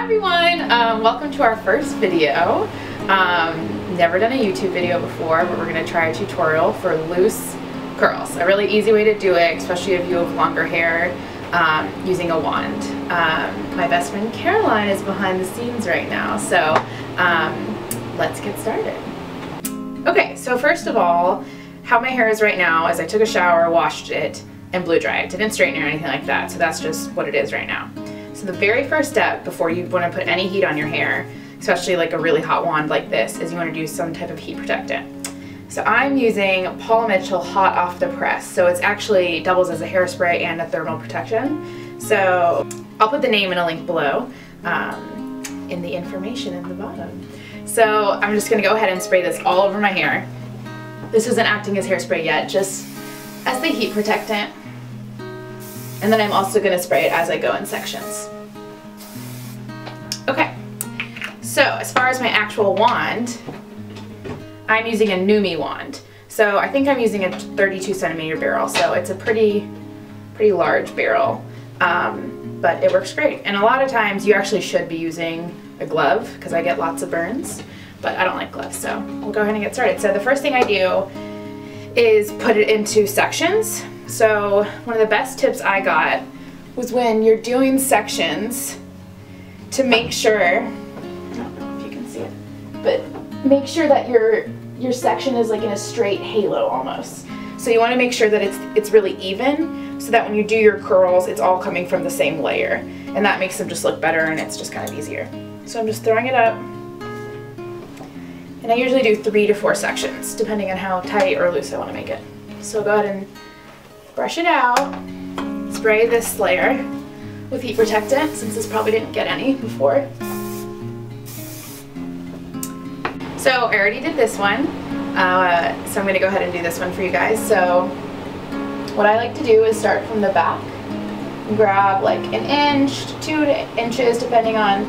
Hi everyone, welcome to our first video. Never done a YouTube video before, but we're going to try a tutorial for loose curls. A really easy way to do it, especially if you have longer hair, using a wand. My best friend Caroline is behind the scenes right now, so let's get started. Okay, so first of all, how my hair is right now is I took a shower, washed it, and blow dried. Didn't straighten or anything like that, so that's just what it is right now. So the very first step before you want to put any heat on your hair, especially like a really hot wand like this, is you want to do some type of heat protectant. So I'm using Paul Mitchell Hot Off the Press. So it's actually doubles as a hairspray and a thermal protection. So I'll put the name and a link below in the information in the bottom. So I'm just going to go ahead and spray this all over my hair. This isn't acting as hairspray yet, just as the heat protectant. And then I'm also going to spray it as I go in sections. Okay, so as far as my actual wand, I'm using a Numi wand. So I think I'm using a 32cm barrel, so it's a pretty large barrel, but it works great. And a lot of times you actually should be using a glove because I get lots of burns, but I don't like gloves, so we'll go ahead and get started. So the first thing I do is put it into sections. So one of the best tips I got was when you're doing sections to make sure, I don't know if you can see it, but make sure that your section is like in a straight halo almost. So you want to make sure that it's really even so that when you do your curls, it's all coming from the same layer. And that makes them just look better and it's just kind of easier. So I'm just throwing it up. And I usually do 3 to 4 sections, depending on how tight or loose I want to make it. So I'll go ahead and brush it out, spray this layer with heat protectant, since this probably didn't get any before. So I already did this one, so I'm going to go ahead and do this one for you guys. So what I like to do is start from the back, and grab like an inch to 2 inches, depending on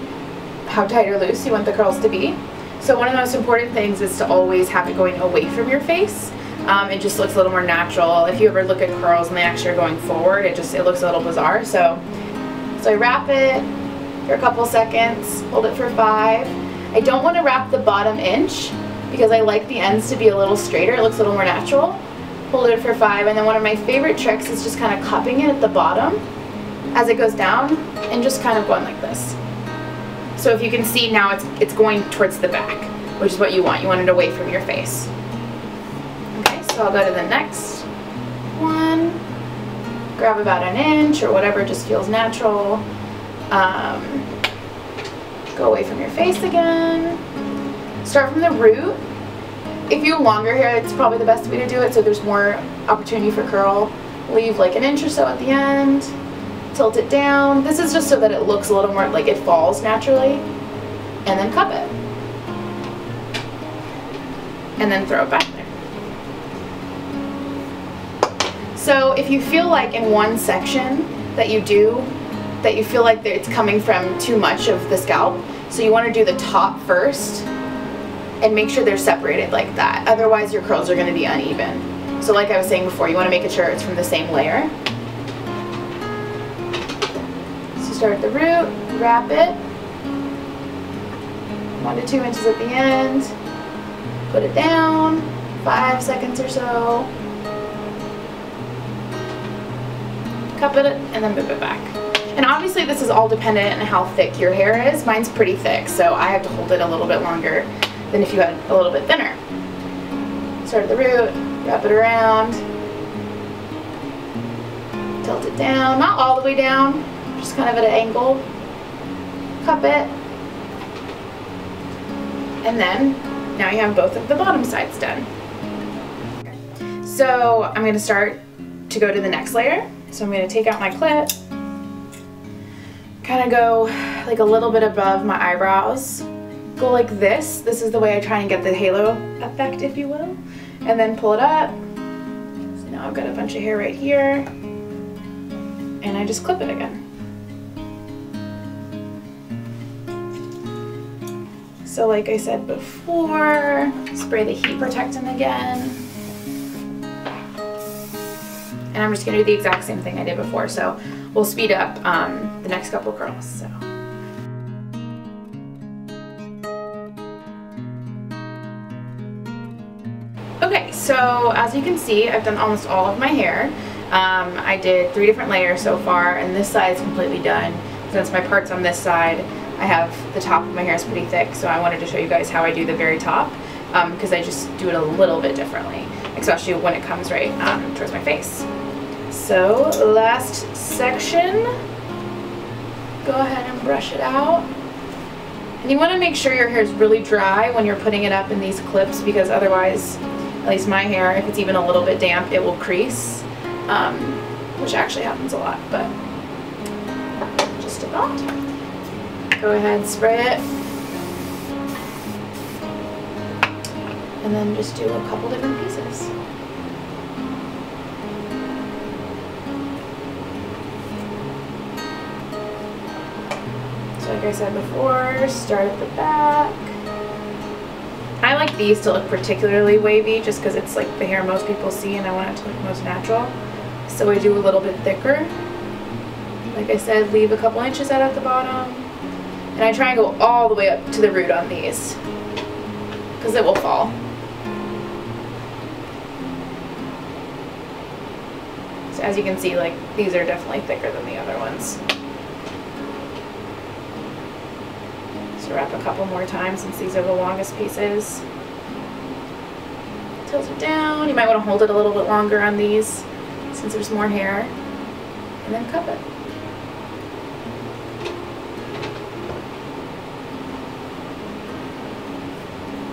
how tight or loose you want the curls to be. So one of the most important things is to always have it going away from your face. It just looks a little more natural. If you ever look at curls and they actually are going forward, it looks a little bizarre. So I wrap it for a couple seconds, hold it for 5. I don't want to wrap the bottom inch because I like the ends to be a little straighter. It looks a little more natural. Hold it for 5, and then one of my favorite tricks is just kind of cupping it at the bottom as it goes down and just kind of going like this. So if you can see now, it's going towards the back, which is what you want. You want it away from your face. So I'll go to the next one, grab about an inch or whatever just feels natural, go away from your face again, start from the root. If you have longer hair, it's probably the best way to do it so there's more opportunity for curl. Leave like an inch or so at the end, tilt it down. This is just so that it looks a little more like it falls naturally, and then cup it. And then throw it back there. So if you feel like in one section that you feel like it's coming from too much of the scalp, so you want to do the top first and make sure they're separated like that. Otherwise your curls are going to be uneven. So like I was saying before, you want to make sure it's from the same layer. So start at the root, wrap it, 1 to 2 inches at the end, put it down, 5 seconds or so. Cup it and then move it back. And obviously this is all dependent on how thick your hair is. Mine's pretty thick, so I have to hold it a little bit longer than if you had a little bit thinner. Start at the root, wrap it around, tilt it down, not all the way down, just kind of at an angle, cup it, and then now you have both of the bottom sides done. So I'm going to start to go to the next layer. So I'm going to take out my clip, kind of go like a little bit above my eyebrows, go like this. This is the way I try and get the halo effect, if you will, and then pull it up. So now I've got a bunch of hair right here, and I just clip it again. So like I said before, spray the heat protectant again. And I'm just going to do the exact same thing I did before, so we'll speed up the next couple curls. So Okay, so as you can see, I've done almost all of my hair. I did 3 different layers so far, and this side is completely done. Since my part's on this side, I have the top of my hair is pretty thick, so I wanted to show you guys how I do the very top, because I just do it a little bit differently, especially when it comes right towards my face. So last section, go ahead and brush it out. And you want to make sure your hair is really dry when you're putting it up in these clips, because otherwise, at least my hair, if it's even a little bit damp, it will crease, which actually happens a lot, but just about. Go ahead and spray it. And then just do a couple different pieces. So like I said before, start at the back. I like these to look particularly wavy just because it's like the hair most people see and I want it to look most natural. So I do a little bit thicker. Like I said, leave a couple inches out at the bottom. And I try and go all the way up to the root on these because it will fall. So as you can see, like these are definitely thicker than the other ones. So wrap a couple more times since these are the longest pieces. Tilt it down. You might want to hold it a little bit longer on these since there's more hair. And then cup it.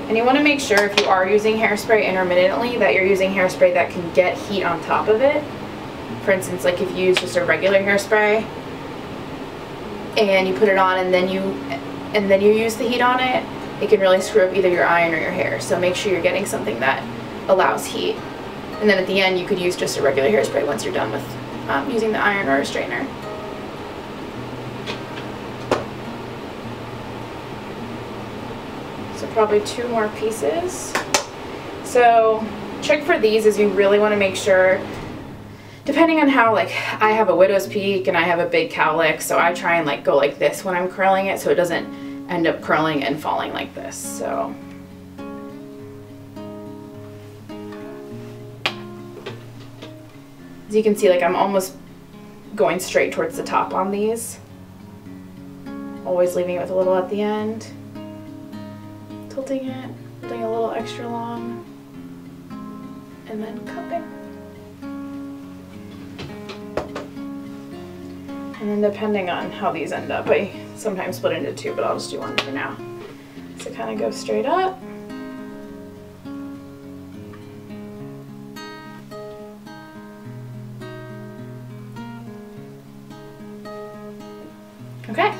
And you want to make sure if you are using hairspray intermittently that you're using hairspray that can get heat on top of it. For instance, like if you use just a regular hairspray and you put it on and then you use the heat on it, it can really screw up either your iron or your hair. So make sure you're getting something that allows heat. And then at the end you could use just a regular hairspray once you're done with using the iron or a straightener. So probably 2 more pieces. So trick for these is you really want to make sure, depending on how, like I have a widow's peak and I have a big cowlick, so I try and like go like this when I'm curling it so it doesn't end up curling and falling like this. So as you can see, like I'm almost going straight towards the top on these, always leaving it with a little at the end. Tilting it, holding a little extra long, and then cupping. And then depending on how these end up, I sometimes split into 2, but I'll just do 1 for now. So kind of go straight up. Okay,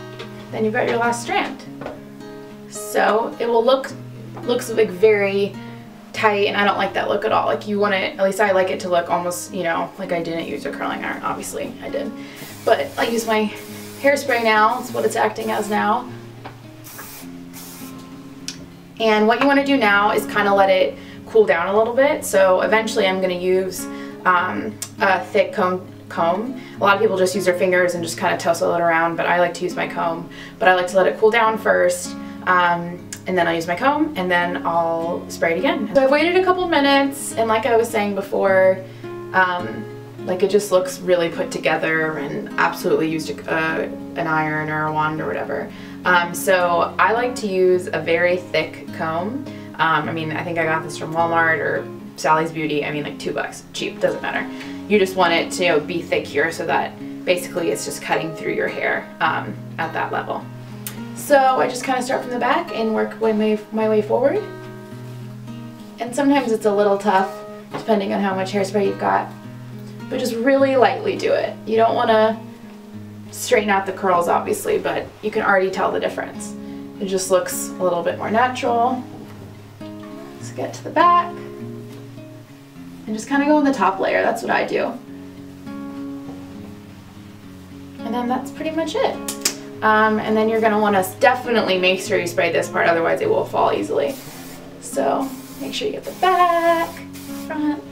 then you've got your last strand. So it will looks like very tight, and I don't like that look at all. Like you want it, at least I like it to look almost, you know, like I didn't use a curling iron. Obviously I did, but I use my hairspray now. It's what it's acting as now. And what you want to do now is kind of let it cool down a little bit. So eventually I'm going to use a thick comb. A lot of people just use their fingers and just kind of tussle it around, but I like to use my comb. But I like to let it cool down first. And then I'll use my comb and then I'll spray it again. So I've waited a couple minutes, and like I was saying before, like it just looks really put together, and absolutely used an iron or a wand or whatever. So I like to use a very thick comb. I mean, I think I got this from Walmart or Sally's Beauty. I mean, like $2, cheap, doesn't matter. You just want it to be thick here so that basically it's just cutting through your hair at that level. So I just kind of start from the back and work my way forward. And sometimes it's a little tough depending on how much hairspray you've got, but just really lightly do it. You don't want to straighten out the curls obviously, but you can already tell the difference. It just looks a little bit more natural. Let's get to the back and just kind of go in the top layer. That's what I do. And then that's pretty much it. And then you're going to want to definitely make sure you spray this part, otherwise it will fall easily. So make sure you get the back, front.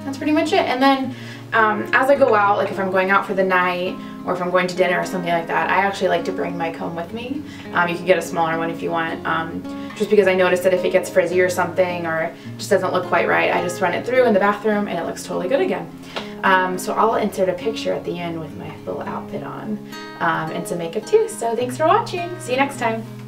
That's pretty much it. And then as I go out, like if I'm going out for the night or if I'm going to dinner or something like that, I actually like to bring my comb with me. You can get a smaller one if you want, just because I noticed that if it gets frizzy or something or just doesn't look quite right, I just run it through in the bathroom and it looks totally good again. So I'll insert a picture at the end with my little outfit on and some makeup too. So thanks for watching. See you next time.